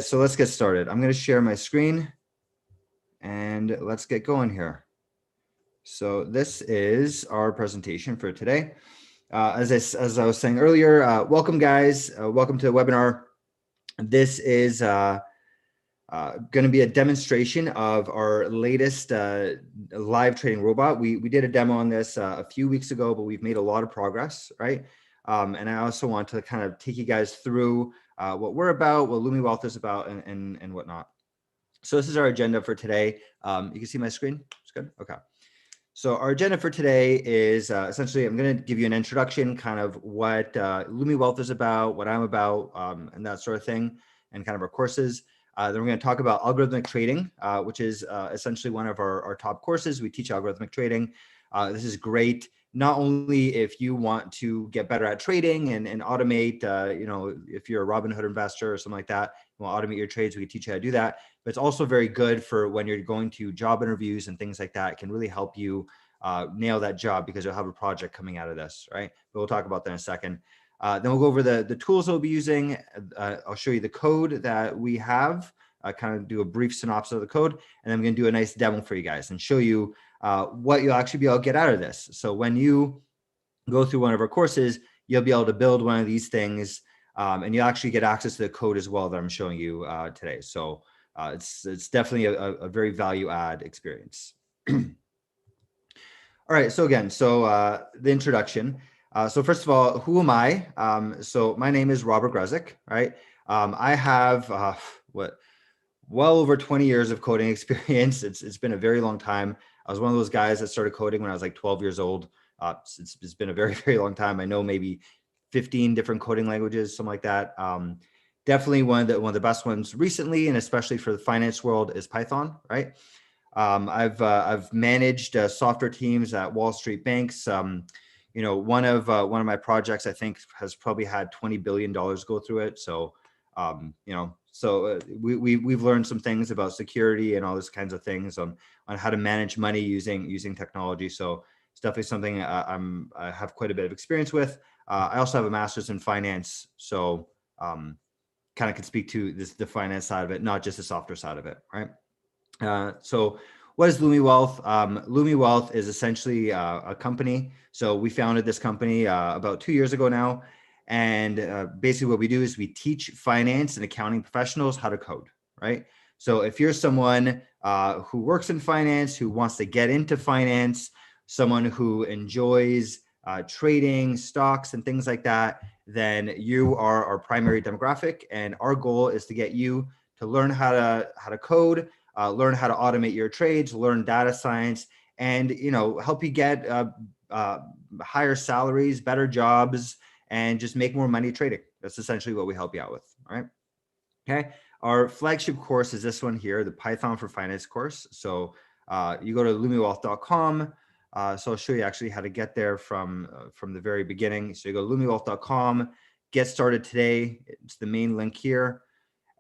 So let's get started. I'm going to share my screen and let's get going here. So this is our presentation for today. As I was saying earlier, welcome guys. Welcome to the webinar. This is going to be a demonstration of our latest live trading robot. We did a demo on this a few weeks ago, but we've made a lot of progress, right? And I also want to kind of take you guys through what we're about, what Lumi Wealth is about, and whatnot. So this is our agenda for today. You can see my screen? It's good? Okay. So our agenda for today is essentially, I'm going to give you an introduction, kind of what Lumi Wealth is about, what I'm about, and that sort of thing, and kind of our courses. Then we're going to talk about algorithmic trading, which is essentially one of our top courses. We teach algorithmic trading. This is great, not only if you want to get better at trading and automate, you know, if you're a Robinhood investor or something like that, you want to automate your trades, we can teach you how to do that. But it's also very good for when you're going to job interviews and things like that. It can really help you nail that job because you'll have a project coming out of this, right? But we'll talk about that in a second. Then we'll go over the tools that we'll be using. I'll show you the code that we have, kind of do a brief synopsis of the code, and then I'm going to do a nice demo for you guys and show you what you'll actually be able to get out of this. So when you go through one of our courses, you'll be able to build one of these things, and you'll actually get access to the code as well that I'm showing you today. So it's definitely a very value add experience. All right, so again, so the introduction. So first of all, who am I? So my name is Robert Grezik, right? I have well over 20 years of coding experience. It's been a very long time. I was one of those guys that started coding when I was like 12 years old. It's been a very, very long time. I know maybe 15 different coding languages, something like that. Definitely one of the best ones recently, and especially for the finance world, is Python, right? I've managed software teams at Wall Street banks. You know, one of my projects I think has probably had $20 billion go through it. So you know, so we've learned some things about security and all these kinds of things on how to manage money using technology. So it's definitely something I have quite a bit of experience with. I also have a master's in finance, so kind of can speak to the finance side of it, not just the software side of it, right? So what is Lumi Wealth? Lumi Wealth is essentially a company. So we founded this company about 2 years ago now. And basically what we do is we teach finance and accounting professionals how to code, right? So if you're someone who works in finance, who wants to get into finance, someone who enjoys trading, stocks, and things like that, then you are our primary demographic. And our goal is to get you to learn how to code, learn how to automate your trades, learn data science, and help you get higher salaries, better jobs, and just make more money trading. That's essentially what we help you out with. All right. Okay. Our flagship course is this one here, the Python for Finance course. So you go to lumiwealth.com. So I'll show you actually how to get there from the very beginning. So you go to lumiwealth.com, get started today. It's the main link here.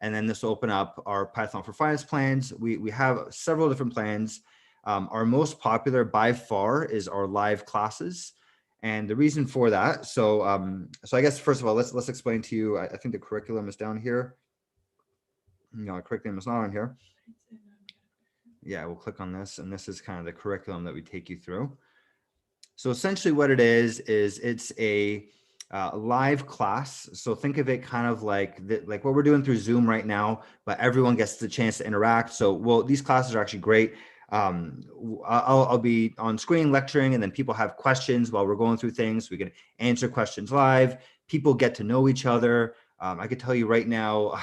And then this will open up our Python for Finance plans. We have several different plans. Our most popular by far is our live classes. And the reason for that, so I guess first of all, let's explain to you. I think the curriculum is down here. No, curriculum is not on here. Yeah, we'll click on this, and this is kind of the curriculum that we take you through. So essentially, what it is it's a live class. So think of it kind of like what we're doing through Zoom right now, but everyone gets the chance to interact. So these classes are actually great. I'll be on screen lecturing, and then people have questions while we're going through things. We can answer questions live. People get to know each other. I could tell you right now,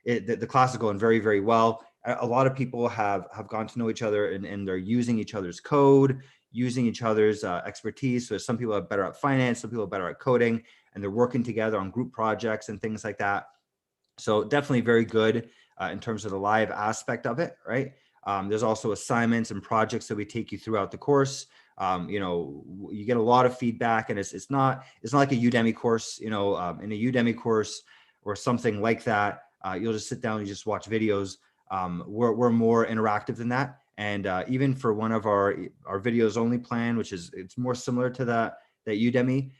the class is going very, very well. A lot of people have gotten to know each other, and they're using each other's code, using each other's expertise. So some people are better at finance, some people are better at coding, and they're working together on group projects and things like that. So definitely very good in terms of the live aspect of it, right? There's also assignments and projects that we take you throughout the course. You get a lot of feedback, and it's not like a Udemy course. In a Udemy course or something like that, you'll just sit down and you just watch videos. We're more interactive than that, and even for one of our videos only plan, which it's more similar to that Udemy,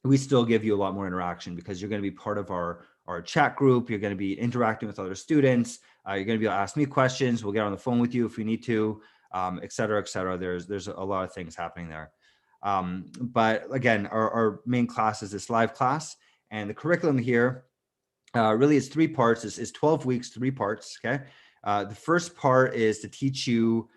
we still give you a lot more interaction because you're going to be part of our our chat group. You're going to be interacting with other students. You're going to be able to ask me questions. We'll get on the phone with you if we need to, et cetera, et cetera. There's a lot of things happening there. But again, our main class is this live class, and the curriculum here really is 3 parts. Is 12 weeks, 3 parts. Okay. The first part is to teach you,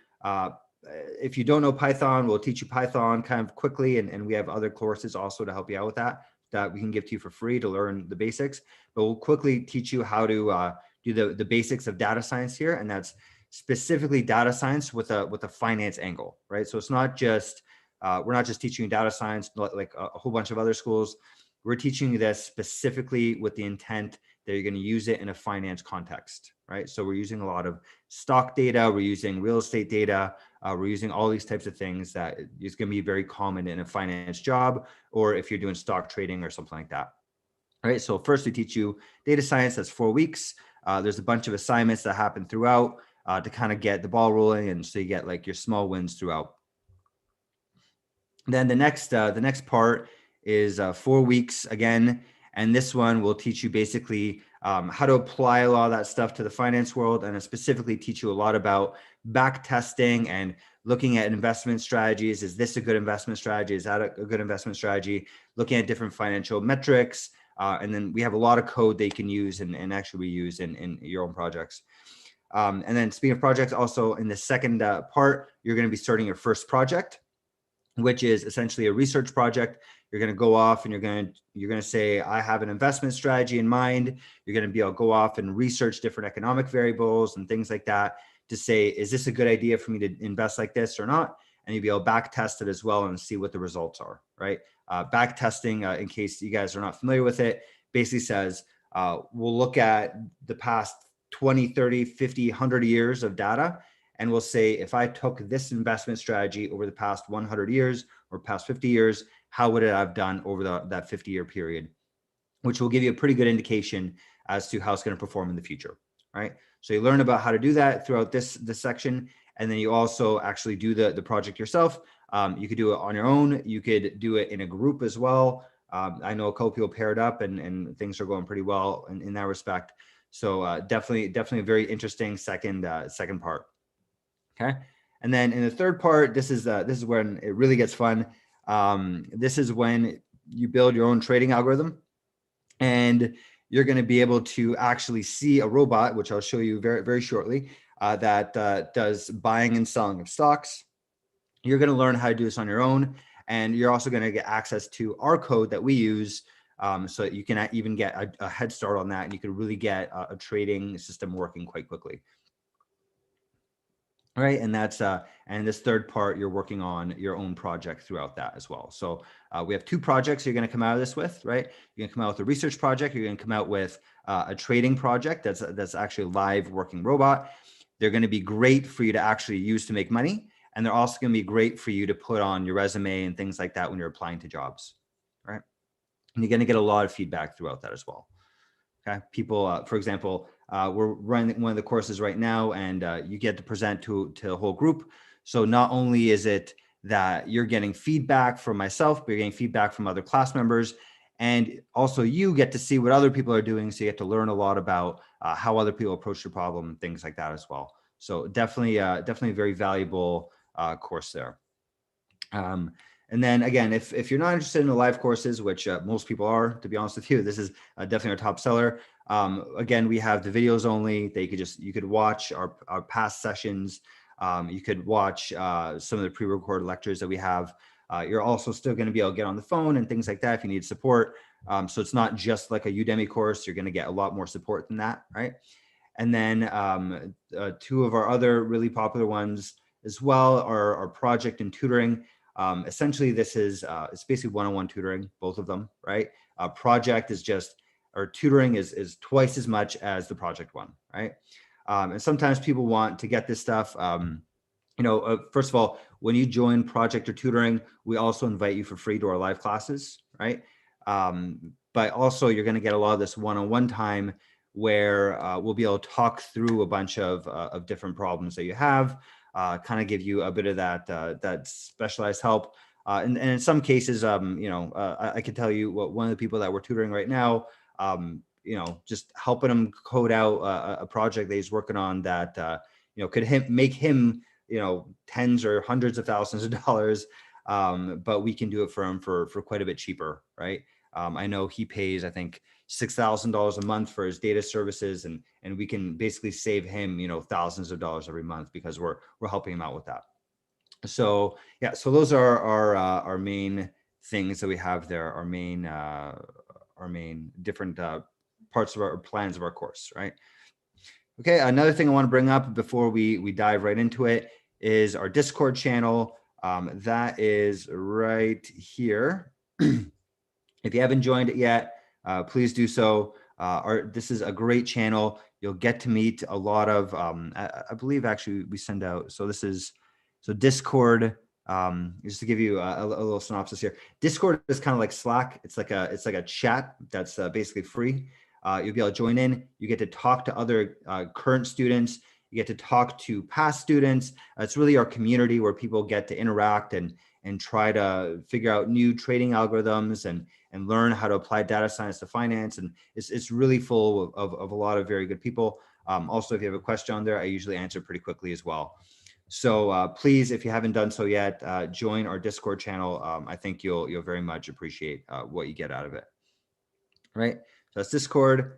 if you don't know Python, we'll teach you Python kind of quickly. And we have other courses also to help you out with that we can give to you for free to learn the basics. But we'll quickly teach you how to do the basics of data science here. And that's specifically data science with a finance angle, right? So it's not just, we're not just teaching you data science like a whole bunch of other schools. We're teaching you this specifically with the intent that you're going to use it in a finance context, right? So we're using a lot of stock data, we're using real estate data, we're using all these types of things that is going to be very common in a finance job, or if you're doing stock trading or something like that. All right, so first we teach you data science. That's 4 weeks. There's a bunch of assignments that happen throughout to kind of get the ball rolling, and so you get like your small wins throughout. Then the next part is 4 weeks again, and this one will teach you basically how to apply a lot of that stuff to the finance world, and specifically teach you a lot about back testing and looking at investment strategies. Is this a good investment strategy? Is that a good investment strategy? Looking at different financial metrics, and then we have a lot of code they can use and actually reuse in your own projects. And then speaking of projects, also in the second part, you're going to be starting your first project, which is essentially a research project. You're going to go off and you're going to say, I have an investment strategy in mind. You're going to be able to go off and research different economic variables and things like that to say, is this a good idea for me to invest like this or not? And you'll be able to back test it as well and see what the results are, right? Back testing, in case you guys are not familiar with it, basically says, we'll look at the past 20, 30, 50, 100 years of data, and we'll say, if I took this investment strategy over the past 100 years or past 50 years, how would it have done over that 50-year period? Which will give you a pretty good indication as to how it's going to perform in the future, right? So you learn about how to do that throughout this section, and then you also actually do the project yourself. You could do it on your own. You could do it in a group as well. I know a couple people paired up, and things are going pretty well in that respect. So definitely a very interesting second part. Okay. And then in the third part, this is when it really gets fun. This is when you build your own trading algorithm, and you're going to be able to actually see a robot, which I'll show you very, very shortly, that does buying and selling of stocks. You're going to learn how to do this on your own, and you're also going to get access to our code that we use, so that you can even get a head start on that, and you can really get a trading system working quite quickly. Right. And that's and this third part, you're working on your own project throughout that as well. So we have 2 projects you're going to come out of this with, right? You're going to come out with a research project. You're going to come out with a trading project that's actually a live working robot. They're going to be great for you to actually use to make money. And they're also going to be great for you to put on your resume and things like that when you're applying to jobs, right? And you're going to get a lot of feedback throughout that as well. Okay. People, for example, we're running one of the courses right now, and you get to present to a whole group. So not only is it that you're getting feedback from myself, but you're getting feedback from other class members, and also you get to see what other people are doing. So you get to learn a lot about how other people approach the problem and things like that as well. So definitely a very valuable course there. And then again, if you're not interested in the live courses, which most people are, to be honest with you, this is definitely our top seller. Again, we have the videos only. You could watch our past sessions. You could watch some of the pre-recorded lectures that we have. You're also still going to be able to get on the phone and things like that if you need support. So it's not just like a Udemy course. You're going to get a lot more support than that, right? And then 2 of our other really popular ones as well are our project and tutoring. Essentially, this is it's basically one-on-one tutoring, both of them, right? Project is just, or tutoring is twice as much as the project one, right? And sometimes people want to get this stuff. First of all, when you join project or tutoring, we also invite you for free to our live classes, right? But also you're going to get a lot of this one-on-one time where we'll be able to talk through a bunch of different problems that you have. Kind of give you a bit of that specialized help. And in some cases, I can tell you one of the people that we're tutoring right now, just helping him code out a project that he's working on that, could make him, tens or hundreds of thousands of dollars. But we can do it for him for quite a bit cheaper, right? I know he pays, I think, $6,000 a month for his data services, and we can basically save him, thousands of dollars every month because we're helping him out with that. So yeah, so those are our main things that we have there, our main different parts of our plans of our course, right? Okay, another thing I want to bring up before we dive right into it is our Discord channel. That is right here. If you haven't joined it yet, please do so. This is a great channel. You'll get to meet a lot of, I believe actually we send out, so Discord, just to give you a little synopsis here. Discord is kind of like Slack. It's like a chat that's basically free. You'll be able to join in. You get to talk to other current students. You get to talk to past students. It's really our community where people get to interact and try to figure out new trading algorithms and learn how to apply data science to finance. And it's really full of a lot of very good people. Also, if you have a question on there, I usually answer pretty quickly as well. So please, if you haven't done so yet, join our Discord channel. I think you'll very much appreciate what you get out of it. Right? So that's Discord.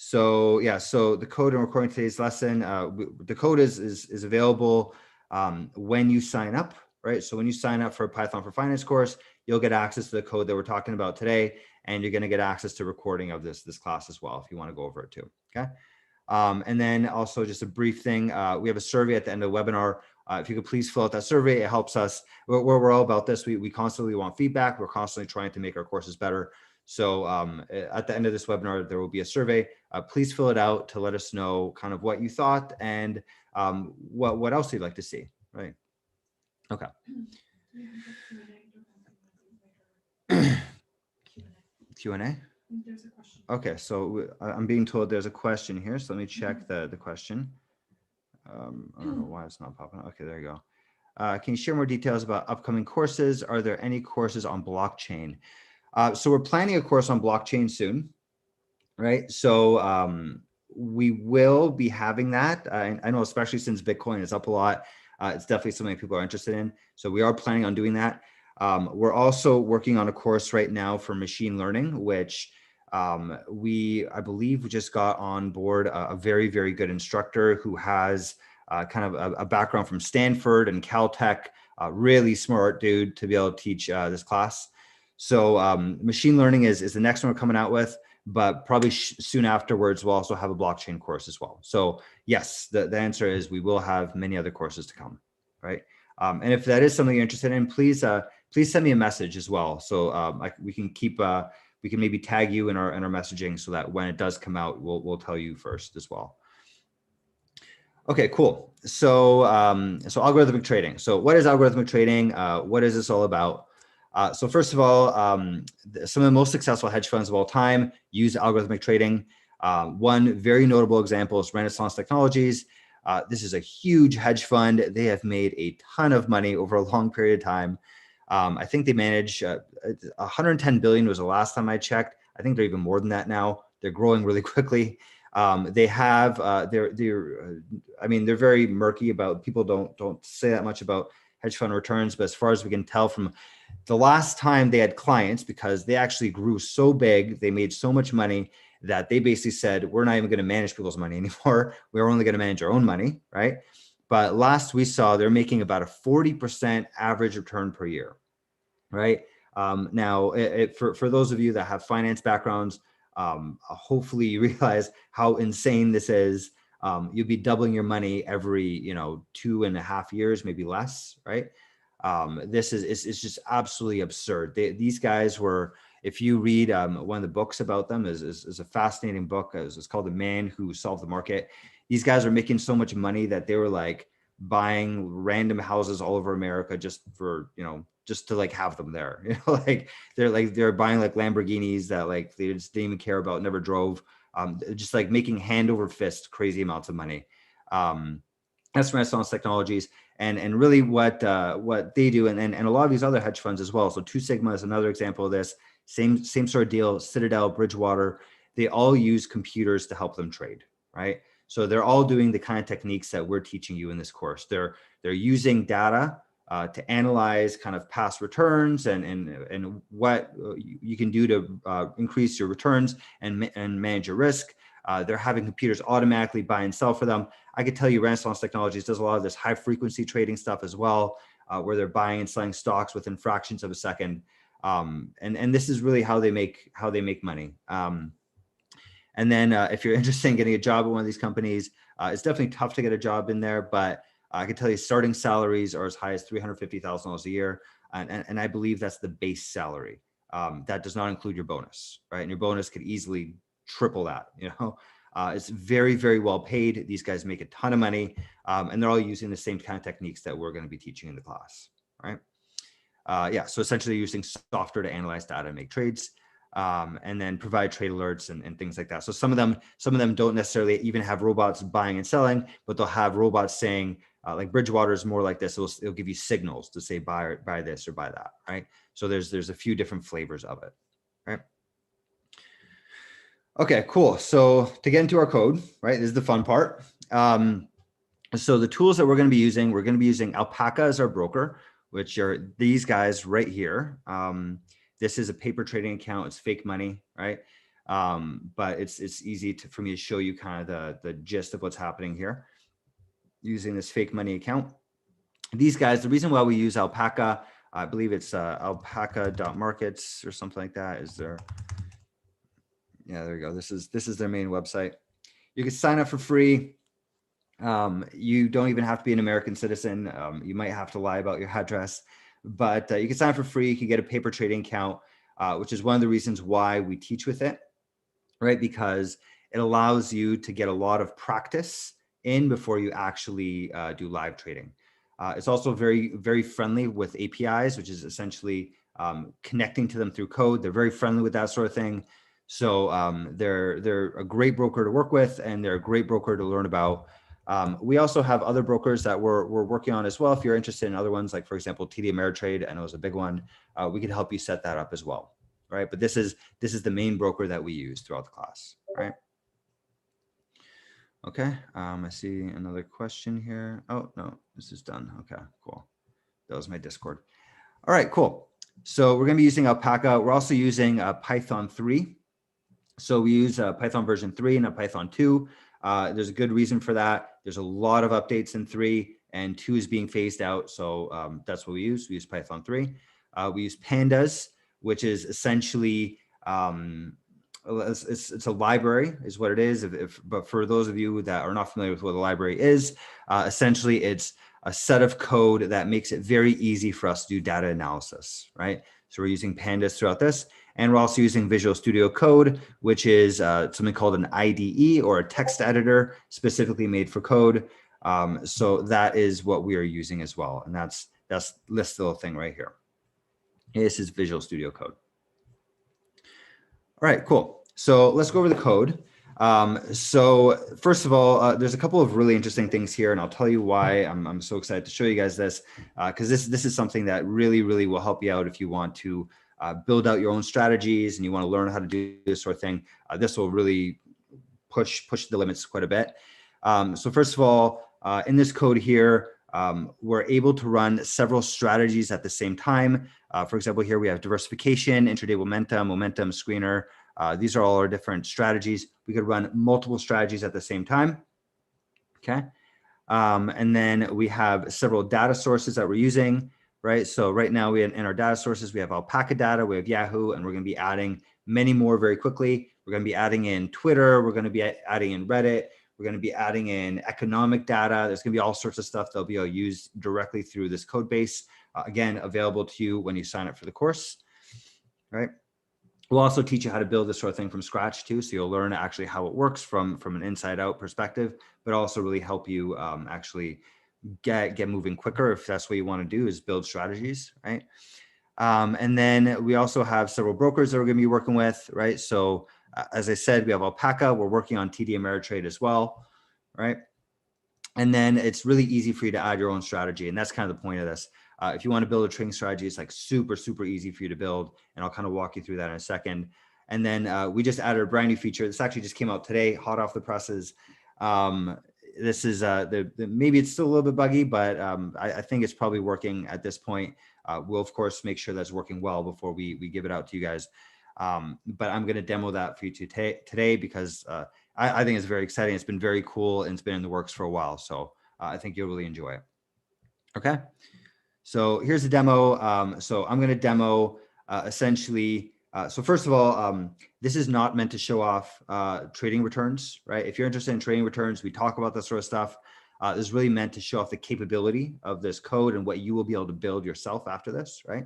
So yeah, so the code I'm recording today's lesson, the code is available when you sign up, right? So when you sign up for a Python for Finance course, you'll get access to the code that we're talking about today, and you're going to get access to recording of this class as well if you want to go over it too. Okay. And then also just a brief thing, we have a survey at the end of the webinar. If you could please fill out that survey, it helps us. We're all about this. We constantly want feedback. We're constantly trying to make our courses better. So at the end of this webinar, there will be a survey. Please fill it out to let us know kind of what you thought and what else you'd like to see, right? Okay. Q&A? There's a question. Okay, so I'm being told there's a question here, so let me check the question. I don't know why it's not popping up. Okay, there you go. Can you share more details about upcoming courses? Are there any courses on blockchain? So we're planning a course on blockchain soon, right? So we will be having that. I know, especially since Bitcoin is up a lot, it's definitely something people are interested in. So we are planning on doing that. We're also working on a course right now for machine learning, which I believe we just got on board a very, very good instructor who has kind of a background from Stanford and Caltech, really smart dude to be able to teach this class. So machine learning is the next one we're coming out with, but probably soon afterwards, we'll also have a blockchain course as well. So yes, the answer is we will have many other courses to come, right? And if that is something you're interested in, please send me a message as well. So we can maybe tag you in our messaging so that when it does come out, we'll tell you first as well. Okay, cool. So so algorithmic trading. So what is algorithmic trading? What is this all about? So first of all, some of the most successful hedge funds of all time use algorithmic trading. One very notable example is Renaissance Technologies. This is a huge hedge fund. They have made a ton of money over a long period of time. I think they manage 110 billion was the last time I checked. I think they're even more than that now. They're growing really quickly. They have they're very murky about, people don't say that much about hedge fund returns, but as far as we can tell from the last time they had clients, because they actually grew so big, they made so much money that they basically said, we're not even going to manage people's money anymore. We're only going to manage our own money, right? But last we saw, they're making about a 40% average return per year, right? Now, for those of you that have finance backgrounds, hopefully you realize how insane this is. You'll be doubling your money every 2.5 years, maybe less, right? This is just absolutely absurd. These guys were, if you read one of the books about them, is a fascinating book. It's called The Man Who Solved the Market. These guys are making so much money that they were like buying random houses all over America just for, just to like have them there. They're buying like Lamborghinis that like they just didn't even care about, never drove. Just like making hand over fist crazy amounts of money. That's Renaissance Technologies, and really what they do, and a lot of these other hedge funds as well. So Two Sigma is another example of this. same sort of deal. Citadel, Bridgewater, they all use computers to help them trade, right? So they're all doing the kind of techniques that we're teaching you in this course. They're using data to analyze kind of past returns and what you can do to increase your returns and manage your risk. They're having computers automatically buy and sell for them. I could tell you Renaissance Technologies does a lot of this high frequency trading stuff as well, where they're buying and selling stocks within fractions of a second. And this is really how they make money. And then if you're interested in getting a job at one of these companies, it's definitely tough to get a job in there, but I can tell you starting salaries are as high as $350,000 a year. And I believe that's the base salary. That does not include your bonus, right? And your bonus could easily triple that, you know? It's very, very well paid. These guys make a ton of money, and they're all using the same kind of techniques that we're going to be teaching in the class, right? Yeah, so essentially using software to analyze data and make trades, and then provide trade alerts and things like that. So some of them don't necessarily even have robots buying and selling, but they'll have robots saying, like Bridgewater is more like this. It'll give you signals to say buy this or buy that, right? So there's a few different flavors of it, right? Okay, cool. So to get into our code, right, this is the fun part. So the tools that we're going to be using Alpaca as our broker, which are these guys right here. This is a paper trading account. It's fake money, right? But it's easy for me to show you kind of the gist of what's happening here using this fake money account. These guys, the reason why we use Alpaca, I believe it's alpaca.markets or something like that. Yeah, there you go. This is their main website. You can sign up for free. You don't even have to be an American citizen. You might have to lie about your address, but you can sign up for free. You can get a paper trading account, which is one of the reasons why we teach with it, right? Because it allows you to get a lot of practice in before you actually do live trading. It's also very, very friendly with APIs, which is essentially connecting to them through code. They're very friendly with that sort of thing. So they're a great broker to work with, and they're a great broker to learn about. We also have other brokers that we're working on as well. If you're interested in other ones, like for example, TD Ameritrade, I know is a big one. We can help you set that up as well, right? But this is the main broker that we use throughout the class, right? Okay, I see another question here. Oh, no, this is done. Okay, cool. That was my Discord. All right, cool. So we're gonna be using Alpaca. We're also using Python 3. So we use Python version 3 and a Python 2. There's a good reason for that. There's a lot of updates in 3, and 2 is being phased out. So that's what we use. We use Python 3. We use Pandas, which is essentially, it's a library is what it is. But for those of you that are not familiar with what a library is, essentially it's a set of code that makes it very easy for us to do data analysis, right? So we're using Pandas throughout this. And we're also using Visual Studio Code, which is something called an IDE, or a text editor specifically made for code. So that is what we are using as well. And that's this little thing right here. This is Visual Studio Code. All right, cool. So let's go over the code. So first of all, there's a couple of really interesting things here, and I'll tell you why I'm so excited to show you guys this, because this is something that really, really will help you out if you want to build out your own strategies and you want to learn how to do this sort of thing. This will really push the limits quite a bit. So first of all, in this code here, we're able to run several strategies at the same time. For example, here we have diversification, intraday momentum screener. These are all our different strategies. We could run multiple strategies at the same time. Okay. And then we have several data sources that we're using, right? So right now we have, in our data sources, we have Alpaca data, we have Yahoo, and we're going to be adding many more very quickly. We're going to be adding in Twitter. We're going to be adding in Reddit. We're going to be adding in economic data. There's going to be all sorts of stuff that'll be used directly through this code base. Again, available to you when you sign up for the course, right? We'll also teach you how to build this sort of thing from scratch too. So you'll learn actually how it works from an inside out perspective, but also really help you actually get moving quicker if that's what you want to do, is build strategies, right? And then we also have several brokers that we're going to be working with, right? So as I said, we have Alpaca. We're working on TD Ameritrade as well, right? And then it's really easy for you to add your own strategy. And that's kind of the point of this. If you want to build a trading strategy, it's like super, super easy for you to build. And I'll kind of walk you through that in a second. And then we just added a brand new feature. This actually just came out today, hot off the presses. This is maybe it's still a little bit buggy, but I think it's probably working at this point. We'll of course make sure that's working well before we give it out to you guys. But I'm going to demo that for you today because I think it's very exciting. It's been very cool and it's been in the works for a while. So I think you'll really enjoy it. Okay. So here's the demo. So I'm going to demo essentially. So first of all, this is not meant to show off trading returns, right? If you're interested in trading returns, we talk about this sort of stuff. This is really meant to show off the capability of this code and what you will be able to build yourself after this, right?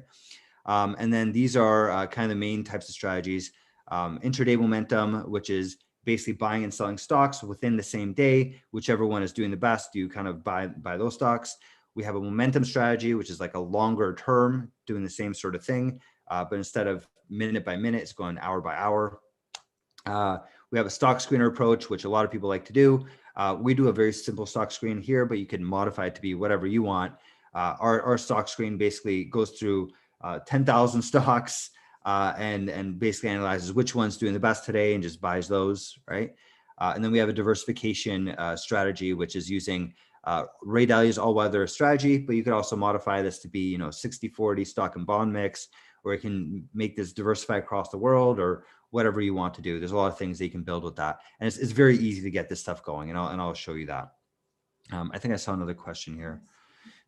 And then these are kind of the main types of strategies. Intraday momentum, which is basically buying and selling stocks within the same day. Whichever one is doing the best, you kind of buy those stocks. We have a momentum strategy, which is like a longer term, doing the same sort of thing, but instead of minute by minute, it's going hour by hour. We have a stock screener approach, which a lot of people like to do. We do a very simple stock screen here, but you can modify it to be whatever you want. Our stock screen basically goes through 10,000 stocks and basically analyzes which one's doing the best today and just buys those, right? And then we have a diversification strategy, which is using Ray Dalio's all-weather strategy, but you could also modify this to be, 60-40 stock and bond mix, or you can make this diversify across the world or whatever you want to do. There's a lot of things that you can build with that. And it's very easy to get this stuff going, and I'll show you that. I think I saw another question here.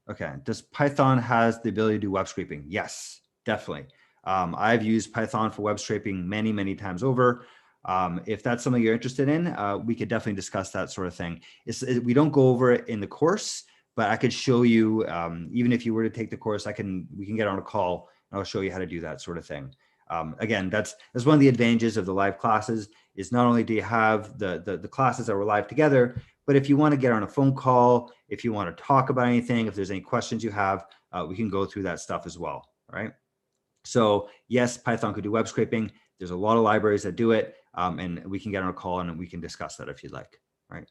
Okay, does Python has the ability to do web scraping? Yes, definitely. I've used Python for web scraping many, many times over. If that's something you're interested in, we could definitely discuss that sort of thing. We don't go over it in the course, but I could show you, even if you were to take the course, we can get on a call and I'll show you how to do that sort of thing. Again, that's one of the advantages of the live classes is not only do you have the classes that were live together, but if you want to get on a phone call, if you want to talk about anything, if there's any questions you have, we can go through that stuff as well, right? So yes, Python could do web scraping. There's a lot of libraries that do it, and we can get on a call and we can discuss that if you'd like, right?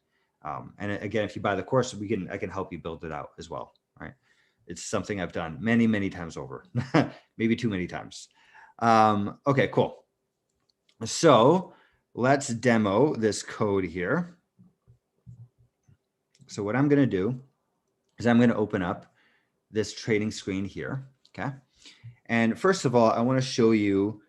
And again, if you buy the course, I can help you build it out as well, right? It's something I've done many, many times over, maybe too many times. Okay, cool. So let's demo this code here. So what I'm going to do is I'm going to open up this trading screen here. Okay. And first of all, I want to show you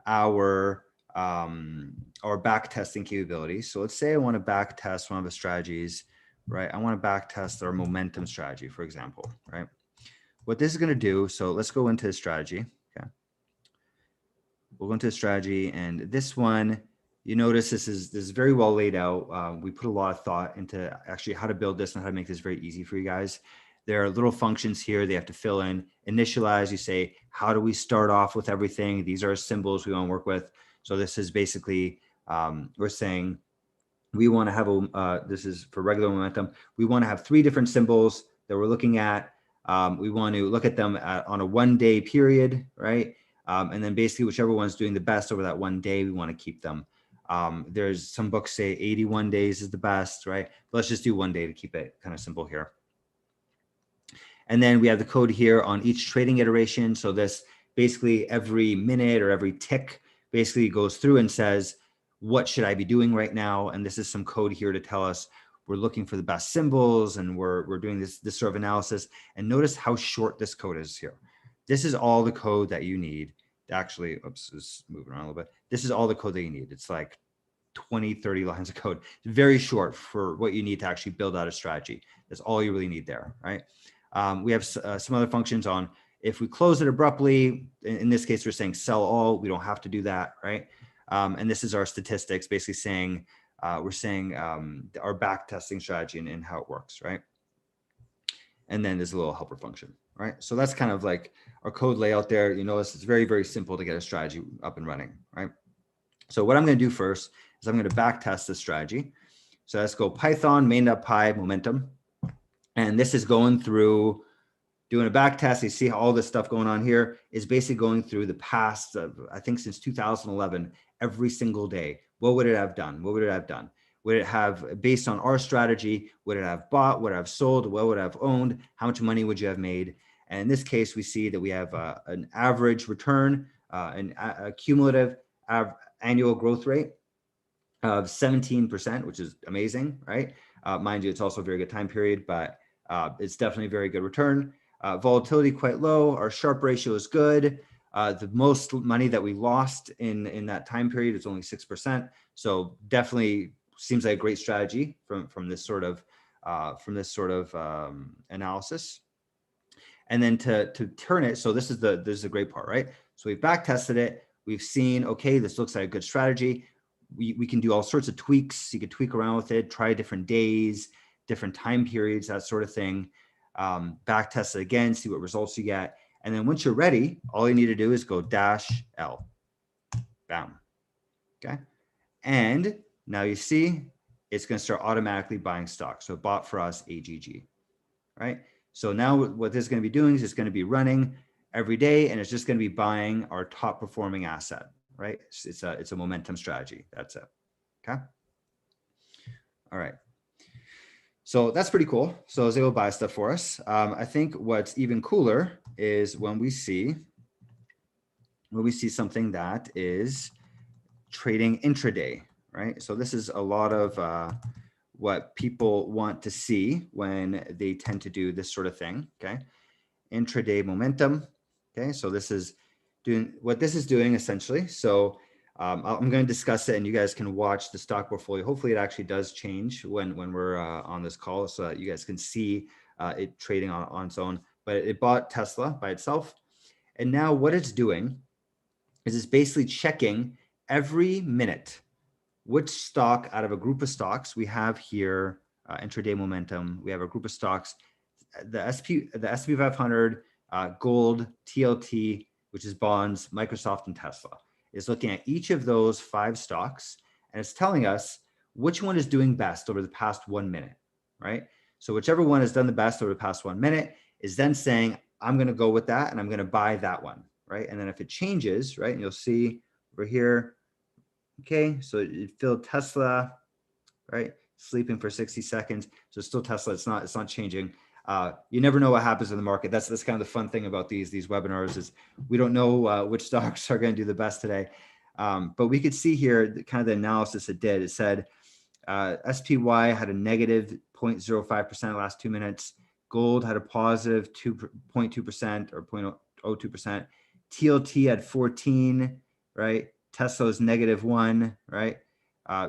our back testing capabilities. So let's say I want to back test one of the strategies, right? I want to back test our momentum strategy, for example, right? What this is going to do, so let's go into the strategy. Okay. We'll go into the strategy, and this one, you notice this is very well laid out. We put a lot of thought into actually how to build this and how to make this very easy for you guys. There are little functions here they have to fill in. Initialize, you say, how do we start off with everything? These are symbols we want to work with. So this is basically, we're saying we want to have, this is for regular momentum. We want to have 3 different symbols that we're looking at. We want to look at them on a 1-day period, right? And then basically whichever one's doing the best over that 1 day, we want to keep them. There's some books say 81 days is the best, right? But let's just do 1 day to keep it kind of simple here. And then we have the code here on each trading iteration. So this basically every minute or every tick basically goes through and says, what should I be doing right now? And this is some code here to tell us we're looking for the best symbols and we're doing this sort of analysis. And notice how short this code is here. This is all the code that you need. Actually, oops, it's moving around a little bit. This is all the code that you need. It's like 20, 30 lines of code. It's very short for what you need to actually build out a strategy. That's all you really need there, right? We have some other functions on if we close it abruptly. In this case, we're saying sell all. We don't have to do that, right? And this is our statistics, basically saying we're saying our back testing strategy and how it works, right? And then there's a little helper function, right? So that's kind of like our code layout there. You notice it's very, very simple to get a strategy up and running, right? So what I'm going to do first is I'm going to back test this strategy. So let's go Python main.py momentum. And this is going through doing a back test. You see how all this stuff going on here is basically going through the past, I think since 2011, every single day. What would it have done? What would it have done? Would it have, based on our strategy, would it have bought, would it have sold, what would it have owned, how much money would you have made? And in this case, we see that we have an average return, a cumulative annual growth rate of 17%, which is amazing, right? Mind you, it's also a very good time period, but it's definitely a very good return. Volatility quite low. Our Sharpe ratio is good. The most money that we lost in that time period is only 6%. So definitely seems like a great strategy from this sort of analysis. And then to turn it, so this is the great part, right? So we've back tested it. We've seen, okay, this looks like a good strategy. We can do all sorts of tweaks. You could tweak around with it, try different days, different time periods, that sort of thing. Back test it again, see what results you get. And then once you're ready, all you need to do is go -L. Bam. Okay. And now you see it's going to start automatically buying stock. So it bought for us AGG, right? So now what this is going to be doing is it's going to be running every day, and it's just going to be buying our top performing asset, right? It's a momentum strategy. That's it. Okay. All right. So that's pretty cool. So I was able to buy stuff for us. I think what's even cooler is when we see something that is trading intraday, right? So this is a lot of what people want to see when they tend to do this sort of thing. Okay. Intraday momentum. Okay. So this is doing what this is doing essentially. So I'm going to discuss it, and you guys can watch the stock portfolio. Hopefully it actually does change when we're on this call, so that you guys can see it trading on its own. But it bought Tesla by itself. And now what it's doing is it's basically checking every minute which stock out of a group of stocks we have here, intraday momentum. We have a group of stocks, the SP 500, gold, TLT, which is bonds, Microsoft, and Tesla. Is looking at each of those 5 stocks, and it's telling us which one is doing best over the past 1 minute, right? So whichever one has done the best over the past 1 minute is then saying, I'm going to go with that, and I'm going to buy that one, right? And then if it changes, right, and you'll see over here, okay, so it filled Tesla, right, sleeping for 60 seconds. So it's still Tesla. It's not changing. You never know what happens in the market. That's kind of the fun thing about these webinars is we don't know which stocks are going to do the best today. But we could see here kind of the analysis it did. It said SPY had a negative 0.05% last 2 minutes. Gold had a positive 2.2% or 0.02%. TLT had 14, right? Tesla is -1, right?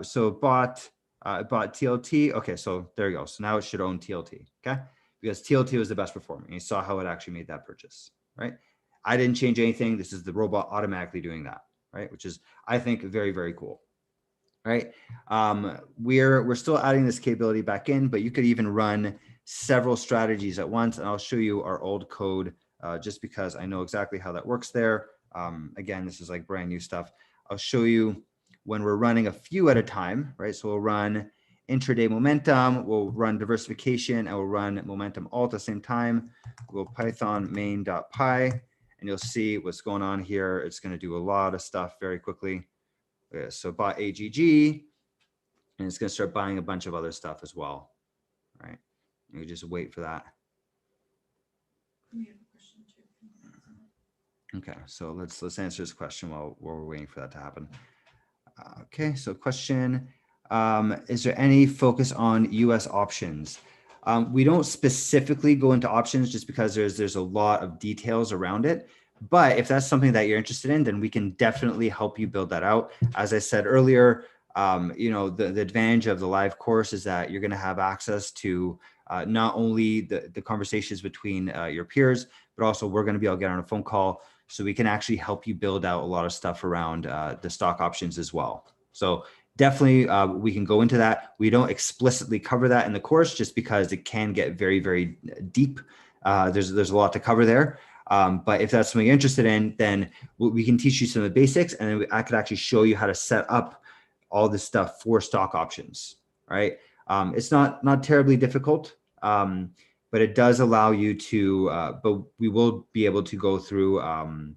So it bought TLT. Okay, so there you go. So now it should own TLT, okay? Because TLT was the best performing. You saw how it actually made that purchase, right? I didn't change anything. This is the robot automatically doing that, right? Which is, I think, very, very cool, right? We're still adding this capability back in, but you could even run several strategies at once. And I'll show you our old code just because I know exactly how that works there. Again, this is like brand new stuff. I'll show you when we're running a few at a time, right? So we'll run intraday momentum, we'll run diversification, and we'll run momentum all at the same time. We'll Python main.py, and you'll see what's going on here. It's going to do a lot of stuff very quickly. Okay, so bought AGG, and it's going to start buying a bunch of other stuff as well, right? You just wait for that. Okay, so let's answer this question while we're waiting for that to happen. Okay, so question, is there any focus on US options? We don't specifically go into options just because there's a lot of details around it. But if that's something that you're interested in, then we can definitely help you build that out. As I said earlier, the advantage of the live course is that you're going to have access to not only the conversations between your peers, but also we're going to be able to get on a phone call so we can actually help you build out a lot of stuff around the stock options as well. So definitely we can go into that. We don't explicitly cover that in the course just because it can get very, very deep. There's a lot to cover there. But if that's something you're interested in, then we can teach you some of the basics, and then I could actually show you how to set up all this stuff for stock options, right? It's not terribly difficult, but it does allow you to, but we will be able to go through kind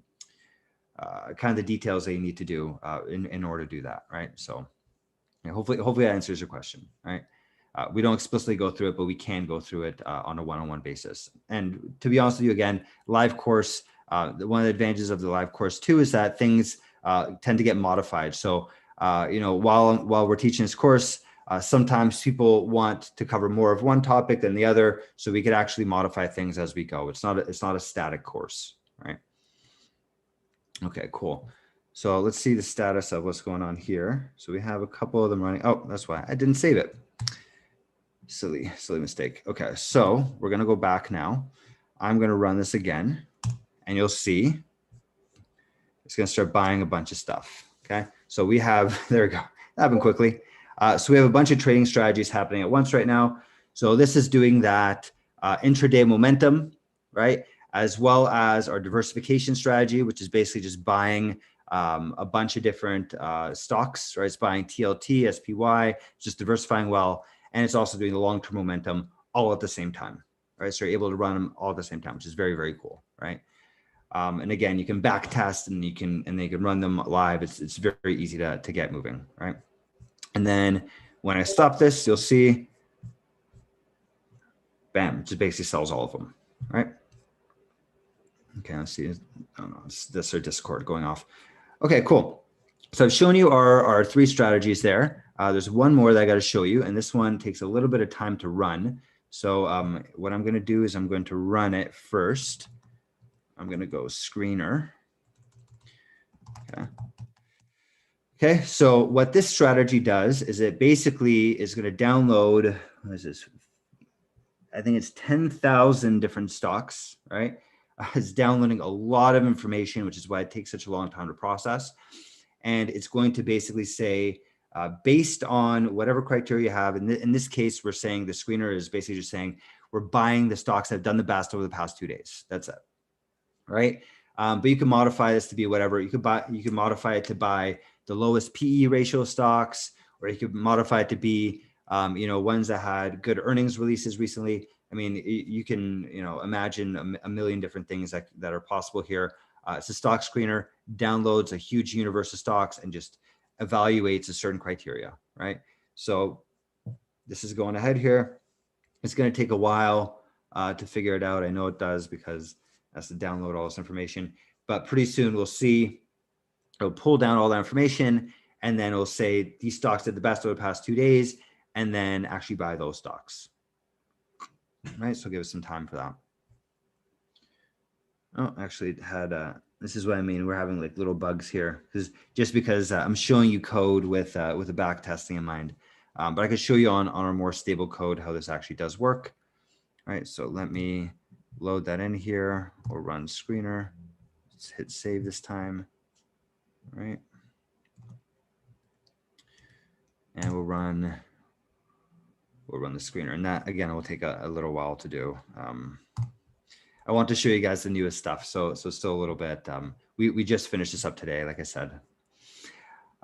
of the details that you need to do in order to do that, right? So yeah, hopefully that answers your question, right? We don't explicitly go through it, but we can go through it on a one-on-one basis. And to be honest with you, again, live course, one of the advantages of the live course too is that things tend to get modified. So, while we're teaching this course, sometimes people want to cover more of one topic than the other, so we could actually modify things as we go. It's not a static course, right? Okay, cool. So let's see the status of what's going on here. So we have a couple of them running. Oh, that's why I didn't save it. Silly mistake. Okay, so we're gonna go back now. I'm gonna run this again, and you'll see it's gonna start buying a bunch of stuff. Okay, so we have, there we go, that happened quickly. So we have a bunch of trading strategies happening at once right now. So this is doing that intraday momentum, right? As well as our diversification strategy, which is basically just buying a bunch of different stocks, right? It's buying TLT, SPY, just diversifying well. And it's also doing the long-term momentum all at the same time, right? So you're able to run them all at the same time, which is very, very cool, right? And again, you can back test and you can run them live. It's very, very easy to get moving, right? And then when I stop this, you'll see, bam, it just basically sells all of them, right? Okay, let's see. Oh no, this or Discord going off. Okay, cool. So I've shown you our three strategies there. There's one more that I got to show you, and this one takes a little bit of time to run. So what I'm going to do is I'm going to run it first. I'm going to go screener. Okay. Okay, so what this strategy does is it basically is going to download, what is this? I think it's 10,000 different stocks, right? It's downloading a lot of information, which is why it takes such a long time to process. And it's going to basically say, based on whatever criteria you have, in this case, we're saying the screener is basically just saying, we're buying the stocks that have done the best over the past 2 days. That's it, right? But you can modify this to be whatever. You can modify it to buy the lowest PE ratio stocks, or you could modify it to be, ones that had good earnings releases recently. I mean, you can, imagine a million different things that are possible here. It's a stock screener, downloads a huge universe of stocks and just evaluates a certain criteria, right? So this is going ahead here. It's going to take a while to figure it out. I know it does because it has to download all this information, but pretty soon we'll see it'll pull down all that information, and then it'll say these stocks did the best over the past 2 days, and then actually buy those stocks, right? So give us some time for that. Oh, actually it had, this is what I mean. We're having like little bugs here because I'm showing you code with the back testing in mind. But I could show you on our more stable code how this actually does work. All right, so let me load that in here. We'll run screener. Let's hit save this time. All right. And we'll run the screener. And that, again, will take a little while to do. I want to show you guys the newest stuff. So still a little bit, we just finished this up today, like I said.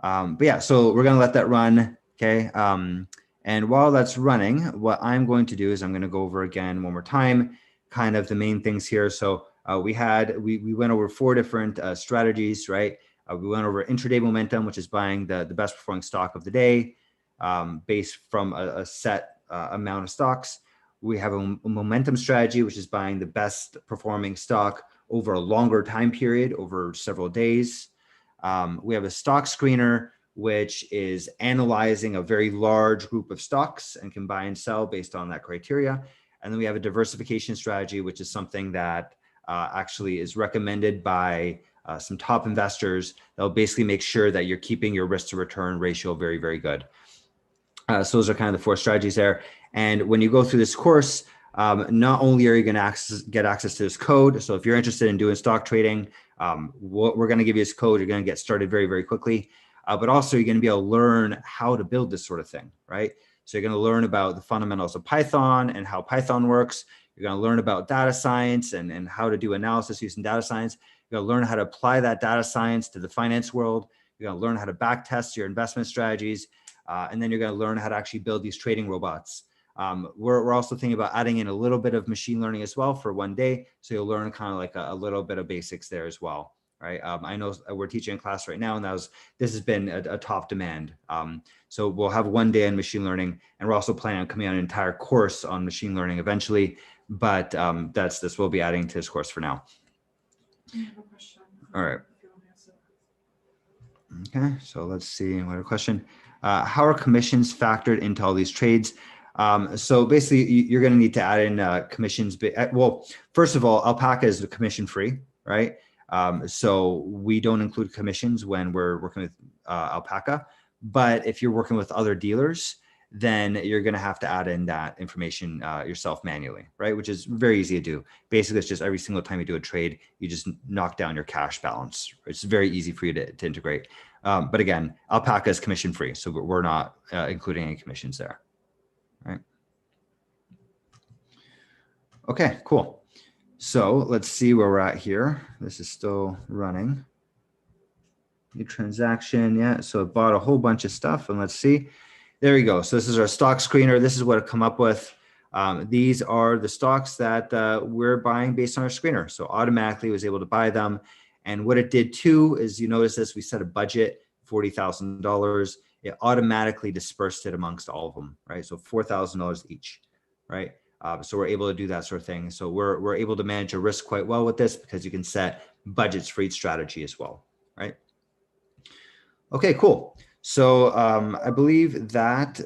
But yeah, so we're gonna let that run, okay? And while that's running, what I'm going to do is I'm gonna go over again one more time, kind of the main things here. So we went over 4 different strategies, right? We went over intraday momentum, which is buying the best performing stock of the day, based from a set amount of stocks. We have a momentum strategy, which is buying the best performing stock over a longer time period, over several days. We have a stock screener, which is analyzing a very large group of stocks and can buy and sell based on that criteria. And then we have a diversification strategy, which is something that actually is recommended by some top investors. They'll basically make sure that you're keeping your risk to return ratio very, very good. So those are kind of the 4 strategies there. And when you go through this course, not only are you going to get access to this code. So if you're interested in doing stock trading, what we're going to give you this code. You're going to get started very, very quickly. But also you're going to be able to learn how to build this sort of thing, right? So you're going to learn about the fundamentals of Python and how Python works. You're going to learn about data science and how to do analysis using data science. You're going to learn how to apply that data science to the finance world. You're going to learn how to back test your investment strategies. And then you're going to learn how to actually build these trading robots. We're also thinking about adding in a little bit of machine learning as well for one day. So you'll learn kind of like a little bit of basics there as well. right? I know we're teaching a class right now, and this has been a top demand. So we'll have one day on machine learning, and we're also planning on coming out an entire course on machine learning eventually. But this we'll be adding to this course for now. I have a question. All right. Okay, so let's see what a question. How are commissions factored into all these trades? So basically, you're going to need to add in commissions. Well, first of all, Alpaca is commission free, right? So we don't include commissions when we're working with Alpaca. But if you're working with other dealers, then you're going to have to add in that information yourself manually, right? Which is very easy to do. Basically, it's just every single time you do a trade, you just knock down your cash balance. It's very easy for you to integrate. But again, Alpaca is commission free, so we're not including any commissions there, right? Okay, cool. So let's see where we're at here. This is still running. New transaction, yeah. So it bought a whole bunch of stuff, and let's see. There we go. So this is our stock screener. This is what it come up with. These are the stocks that we're buying based on our screener. So automatically was able to buy them. And what it did too is, you notice this, we set a budget, $40,000. It automatically dispersed it amongst all of them, right? So $4,000 each, right? So we're able to do that sort of thing. So we're able to manage a risk quite well with this because you can set budgets for each strategy as well, right? Okay, cool. So I believe that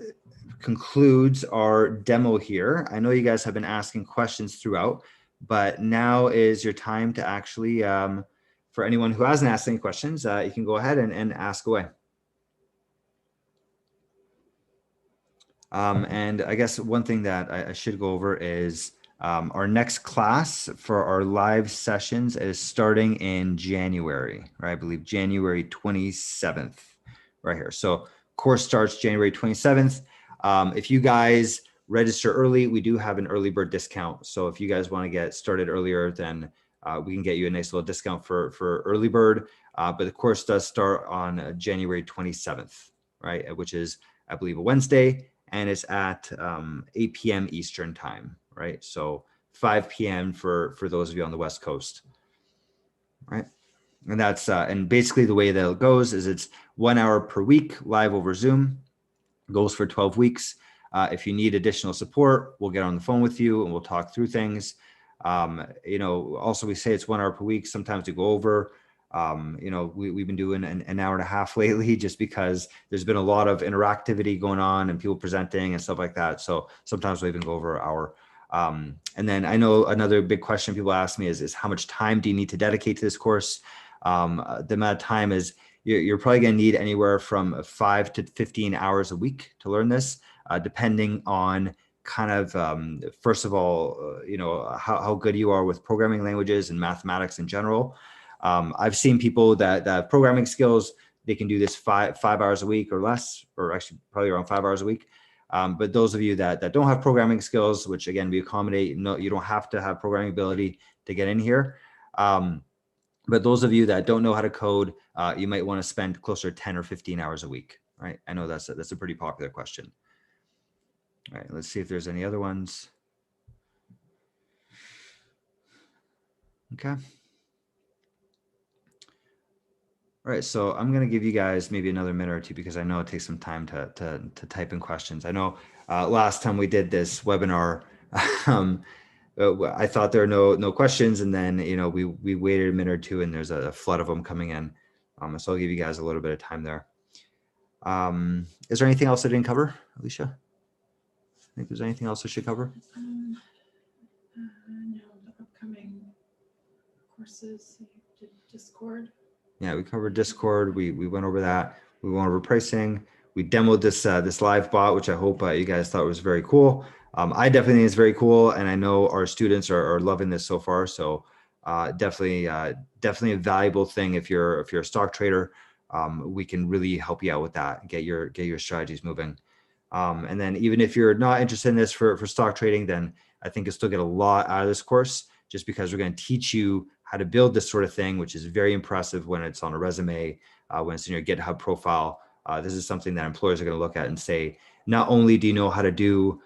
concludes our demo here. I know you guys have been asking questions throughout, but now is your time to actually, for anyone who hasn't asked any questions, you can go ahead and ask away. And I guess one thing that I should go over is our next class for our live sessions is starting in January, right? I believe January 27th, right here. So course starts January 27th. If you guys register early, we do have an early bird discount. So if you guys want to get started earlier, then we can get you a nice little discount for early bird. But the course does start on January 27th, right? Which is, I believe, a Wednesday, and it's at 8 p.m. Eastern time, right? So 5 p.m. for those of you on the West Coast, right? And that's and basically the way that it goes is it's 1 hour per week live over Zoom. Goes for 12 weeks. If you need additional support, we'll get on the phone with you and we'll talk through things. You know, also we say it's 1 hour per week. Sometimes we go over. You know, we've been doing an hour and a half lately just because there's been a lot of interactivity going on and people presenting and stuff like that. So sometimes we even go over an hour. And then I know another big question people ask me is how much time do you need to dedicate to this course? The amount of time is you're probably going to need anywhere from 5 to 15 hours a week to learn this, depending on kind of, first of all, you know, how good you are with programming languages and mathematics in general. I've seen people that have programming skills, they can do this five hours a week or less, or actually probably around 5 hours a week. But those of you that don't have programming skills, which again, we accommodate, no, you don't have to have programming ability to get in here. But those of you that don't know how to code, you might want to spend closer to 10 or 15 hours a week, right? I know that's a pretty popular question. All right, let's see if there's any other ones. Okay. All right, so I'm going to give you guys maybe another minute or two because I know it takes some time to type in questions. I know last time we did this webinar, I thought there were no questions, and then you know we waited a minute or two, and there's a flood of them coming in. So I'll give you guys a little bit of time there. Is there anything else I didn't cover, Alicia? I think there's anything else I should cover? No, the upcoming courses, Discord. Yeah, we covered Discord. We went over that. We went over pricing. We demoed this live bot, which I hope you guys thought was very cool. I definitely think it's very cool, and I know our students are loving this so far. So definitely a valuable thing if you're a stock trader. We can really help you out with that, get your strategies moving. And then even if you're not interested in this for stock trading, then I think you'll still get a lot out of this course, just because we're going to teach you how to build this sort of thing, which is very impressive when it's on a resume, when it's in your GitHub profile. This is something that employers are going to look at and say, not only do you know how to do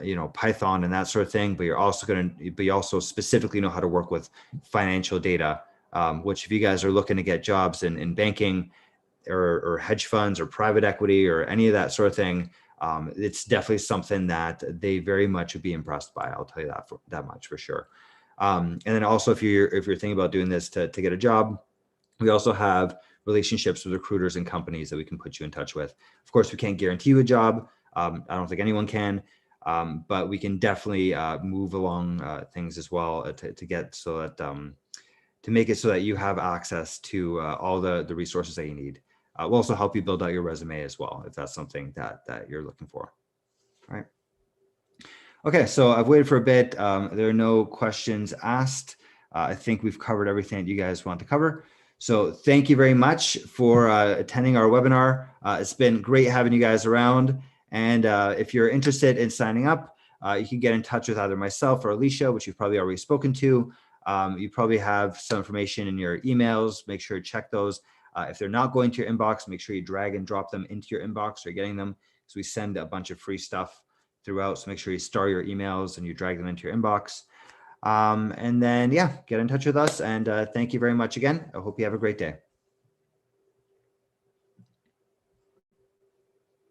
you know, Python and that sort of thing, but you also specifically know how to work with financial data which if you guys are looking to get jobs in banking or hedge funds or private equity or any of that sort of thing, it's definitely something that they very much would be impressed by. I'll tell you that much for sure. And then also if you're thinking about doing this to get a job, we also have relationships with recruiters and companies that we can put you in touch with. Of course, we can't guarantee you a job. I don't think anyone can, but we can definitely move along things as well to get so that to make it so that you have access to all the resources that you need. We'll also help you build out your resume as well if that's something that you're looking for. All right. Okay, so I've waited for a bit. There are no questions asked. I think we've covered everything that you guys want to cover. So thank you very much for attending our webinar. It's been great having you guys around. And if you're interested in signing up, you can get in touch with either myself or Alicia, which you've probably already spoken to. You probably have some information in your emails. Make sure to check those. If they're not going to your inbox, make sure you drag and drop them into your inbox or getting them, because we send a bunch of free stuff throughout. So make sure you star your emails and you drag them into your inbox. And then, yeah, get in touch with us. And thank you very much again. I hope you have a great day.